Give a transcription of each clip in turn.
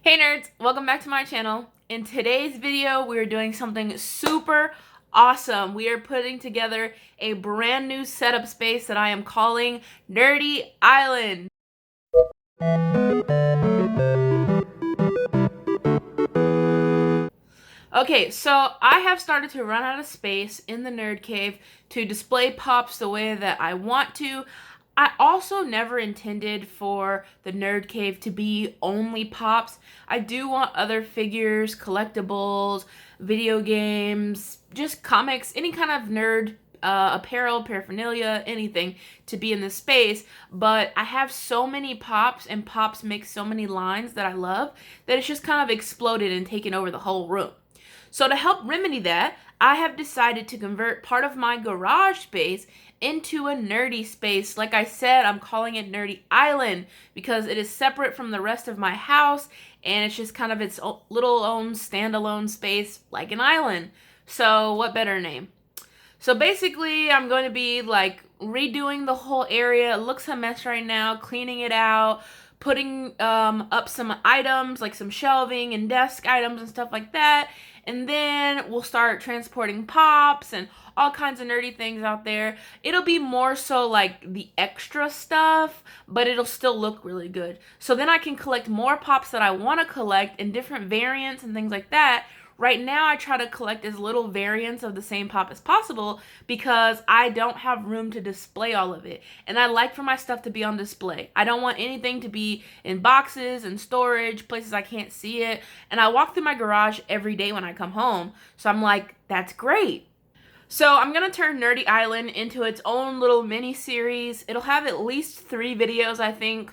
Hey nerds, welcome back to my channel. In today's video, we are doing something super awesome. We are putting together a brand new setup space that I am calling Nerdy Island. Okay, so I have started to run out of space in the nerd cave to display pops the way that I want to. I also never intended for the nerd cave to be only pops. I do want other figures, collectibles, video games, just comics, any kind of nerd apparel, paraphernalia, anything to be in this space. But I have so many pops, and pops make so many lines that I love, that it's just kind of exploded and taken over the whole room. So to help remedy that, I have decided to convert part of my garage space into a nerdy space. Like I said, I'm calling it Nerdy Island because it is separate from the rest of my house, and it's just kind of its little own standalone space like an island. So what better name? So basically, I'm going to be like redoing the whole area. It looks a mess right now, cleaning it out, putting up some items like some shelving and desk items and stuff like that. And then we'll start transporting pops and all kinds of nerdy things out there. It'll be more so like the extra stuff, but it'll still look really good. So then I can collect more pops that I want to collect in different variants and things like that. Right now, I try to collect as little variants of the same pop as possible because I don't have room to display all of it. And I like for my stuff to be on display. I don't want anything to be in boxes and storage, places I can't see it. And I walk through my garage every day when I come home. So I'm like, that's great. So I'm going to turn Nerdy Island into its own little mini-series. It'll have at least 3 videos, I think,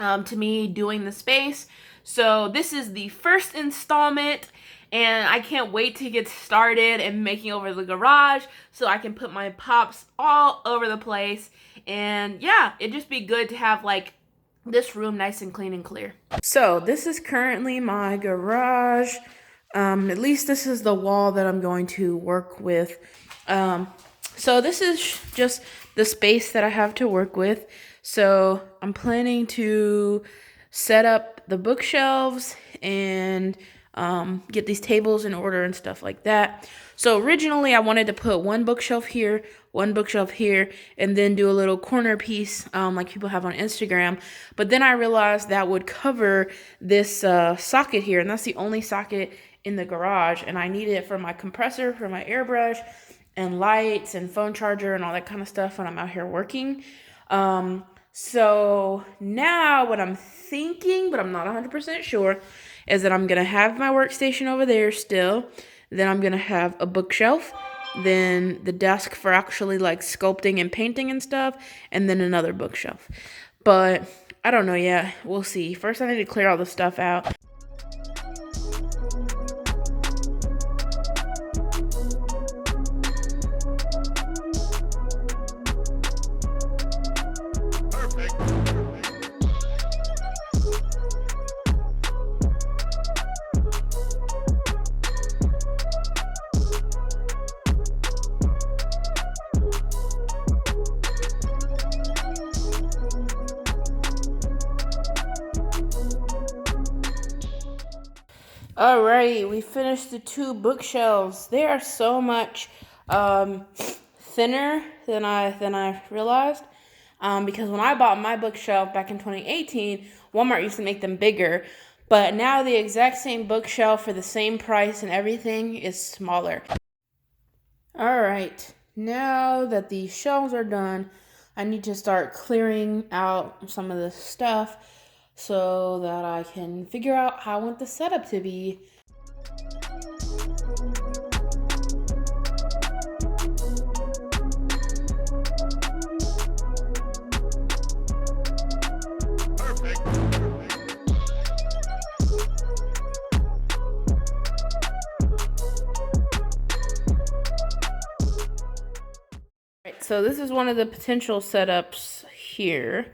to me doing the space. So this is the first installment, and I can't wait to get started and making over the garage so I can put my pops all over the place. And yeah, it'd just be good to have like this room nice and clean and clear. So this is currently my garage. At least this is the wall that I'm going to work with. So this is just the space that I have to work with. So I'm planning to set up the bookshelves and get these tables in order and stuff like that. So originally I wanted to put one bookshelf here, and then do a little corner piece like people have on Instagram. But then I realized that would cover this socket here, and that's the only socket in the garage, and I need it for my compressor, for my airbrush, and lights and phone charger and all that kind of stuff when I'm out here working. So now what I'm thinking, but I'm not 100% sure, is that I'm going to have my workstation over there still. Then I'm going to have a bookshelf. Then the desk for actually like sculpting and painting and stuff. And then another bookshelf. But I don't know yet. We'll see. First I need to clear all the stuff out. Alright, we finished the 2 bookshelves. They are so much thinner than I realized. Because when I bought my bookshelf back in 2018, Walmart used to make them bigger. But now the exact same bookshelf for the same price and everything is smaller. Alright, now that the shelves are done, I need to start clearing out some of this stuff so that I can figure out how I want the setup to be. So this is one of the potential setups here.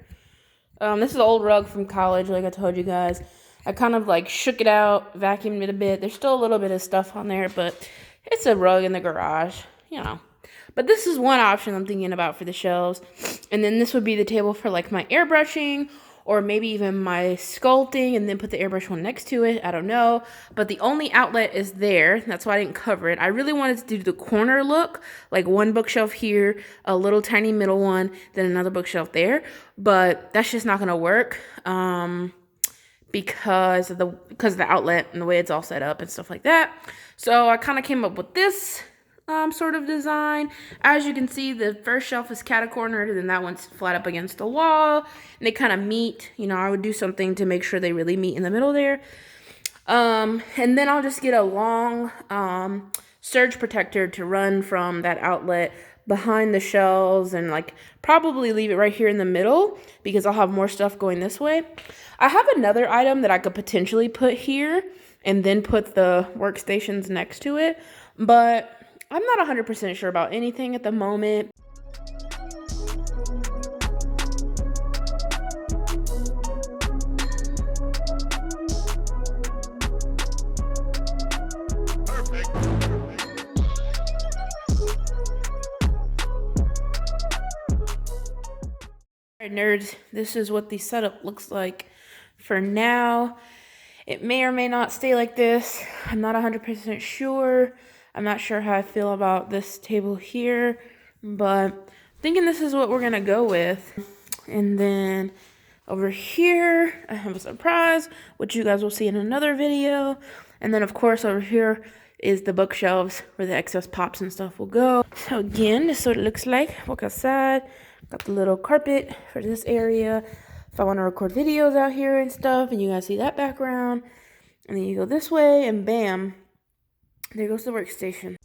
This is an old rug from college, like I told you guys. I kind of like shook it out, vacuumed it a bit. There's still a little bit of stuff on there, but it's a rug in the garage, you know. But this is one option I'm thinking about for the shelves. And then this would be the table for like my airbrushing or maybe even my sculpting and then put the airbrush one next to it. I don't know. But the only outlet is there. That's why I didn't cover it. I really wanted to do the corner look, like one bookshelf here, a little tiny middle one, then another bookshelf there. But that's just not going to work. Because of the outlet and the way it's all set up and stuff like that. So I kind of came up with this sort of design. As you can see, the first shelf is catacornered, and then that one's flat up against the wall, and they kind of meet. You know, I would do something to make sure they really meet in the middle there. And then I'll just get a long surge protector to run from that outlet behind the shelves, and like probably leave it right here in the middle because I'll have more stuff going this way. I have another item that I could potentially put here and then put the workstations next to it, but I'm not 100% sure about anything at the moment. Alright, nerds, this is what the setup looks like for now. It may or may not stay like this. I'm not 100% sure. I'm not sure how I feel about this table here, but I'm thinking this is what we're gonna go with. And then over here, I have a surprise, which you guys will see in another video. And then of course over here is the bookshelves where the excess pops and stuff will go. So again, this is what it looks like. Walk outside. Got the little carpet for this area. If I want to record videos out here and stuff, and you guys see that background. And then you go this way, and bam, there goes the workstation.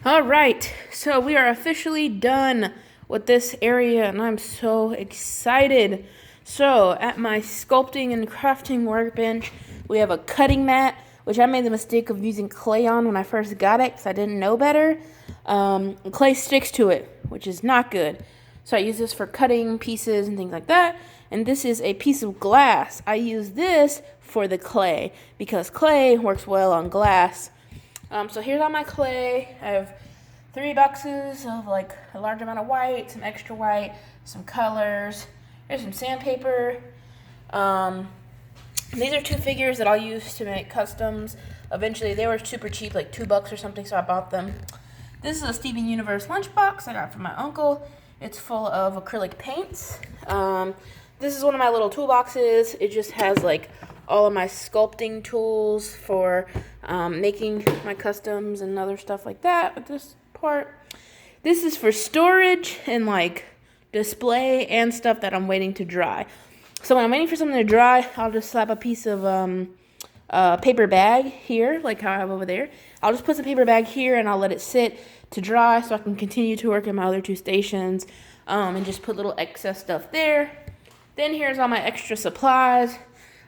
All right, so we are officially done with this area, and I'm so excited. So at my sculpting and crafting workbench, we have a cutting mat, which I made the mistake of using clay on when I first got it because I didn't know better. Clay sticks to it, which is not good. So I use this for cutting pieces and things like that. And this is a piece of glass. I use this for the clay because clay works well on glass. So here's all my clay. I have 3 boxes of like a large amount of white, some extra white, some colors. Here's some sandpaper. These are 2 figures that I'll use to make customs. Eventually, they were super cheap, like $2 or something, so I bought them. This is a Steven Universe lunchbox I got from my uncle. It's full of acrylic paints. This is one of my little toolboxes. It just has like all of my sculpting tools for making my customs and other stuff like that. But this part, this is for storage and like display and stuff that I'm waiting to dry. So when I'm waiting for something to dry, I'll just slap a piece of paper bag here, like how I have over there. I'll just put some paper bag here and I'll let it sit to dry so I can continue to work in my other 2 stations and just put little excess stuff there. Then here's all my extra supplies.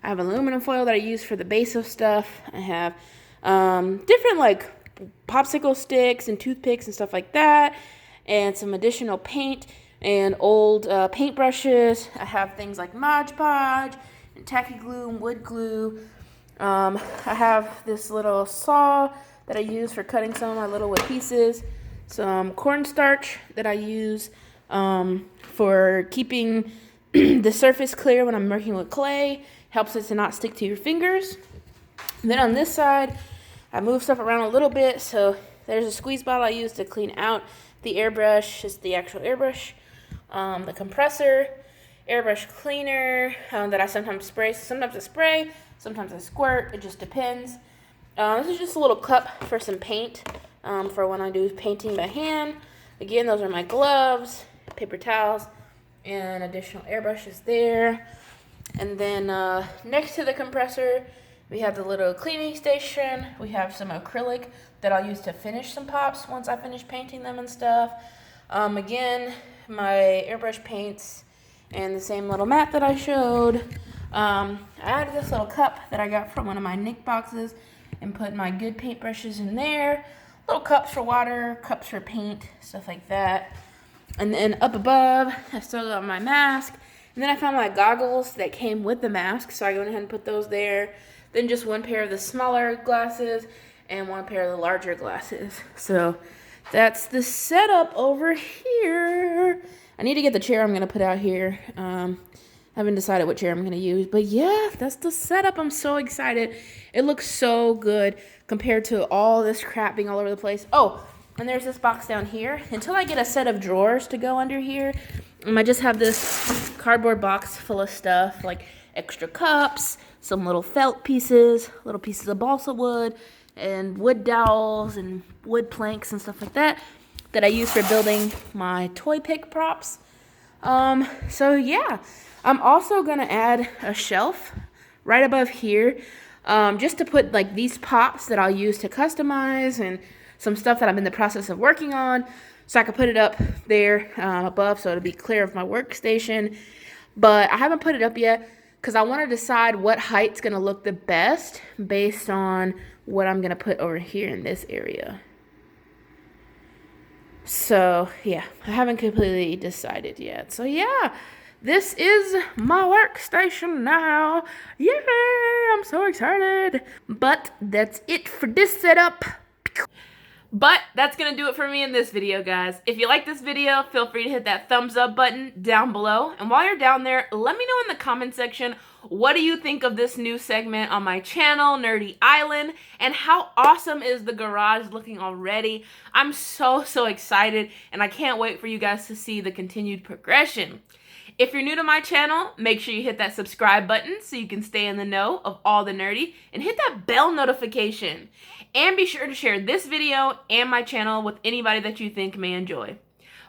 I have aluminum foil that I use for the base of stuff. I have different like popsicle sticks and toothpicks and stuff like that, and some additional paint and old paint brushes. I have things like Mod Podge and tacky glue and wood glue. I have this little saw that I use for cutting some of my little wood pieces. Some cornstarch that I use for keeping the surface clear when I'm working with clay. Helps it to not stick to your fingers. And then on this side, I move stuff around a little bit. So there's a squeeze bottle I use to clean out the airbrush. It's the actual airbrush. The compressor, airbrush cleaner that I sometimes spray. Sometimes I spray, sometimes I squirt. It just depends. This is just a little cup for some paint for when I do painting by hand. Again, those are my gloves, paper towels, and additional airbrushes there. And then next to the compressor, we have the little cleaning station. We have some acrylic that I'll use to finish some pops once I finish painting them and stuff. Again, my airbrush paints and the same little mat that I showed. I added this little cup that I got from one of my Nick boxes and put my good paintbrushes in there. little cups for water, cups for paint, stuff like that. And then up above, I still got my mask. And then I found my goggles that came with the mask, so I went ahead and put those there. Then just one pair of the smaller glasses and one pair of the larger glasses. So that's the setup over here. I need to get the chair I'm going to put out here. Haven't decided what chair I'm going to use. But yeah, that's the setup. I'm so excited. It looks so good compared to all this crap being all over the place. Oh, and there's this box down here. Until I get a set of drawers to go under here, I just have this cardboard box full of stuff, like extra cups, some little felt pieces, little pieces of balsa wood, and wood dowels and wood planks and stuff like that I use for building my toy pick props. So yeah, I'm also gonna add a shelf right above here, just to put like these pops that I'll use to customize and some stuff that I'm in the process of working on, so I can put it up there above so it'll be clear of my workstation. But I haven't put it up yet because I want to decide what height's gonna look the best based on what I'm gonna put over here in this area. So yeah, I haven't completely decided yet. So yeah, this is my workstation now. Yeah, I'm so excited. But that's it for this setup. But that's going to do it for me in this video, guys. If you like this video, feel free to hit that thumbs up button down below. And while you're down there, let me know in the comment section, what do you think of this new segment on my channel, Nerdy Island? And how awesome is the garage looking already? I'm so excited, and I can't wait for you guys to see the continued progression. If you're new to my channel, make sure you hit that subscribe button so you can stay in the know of all the nerdy, and hit that bell notification. And be sure to share this video and my channel with anybody that you think may enjoy.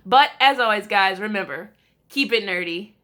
But as always, guys, remember, keep it nerdy.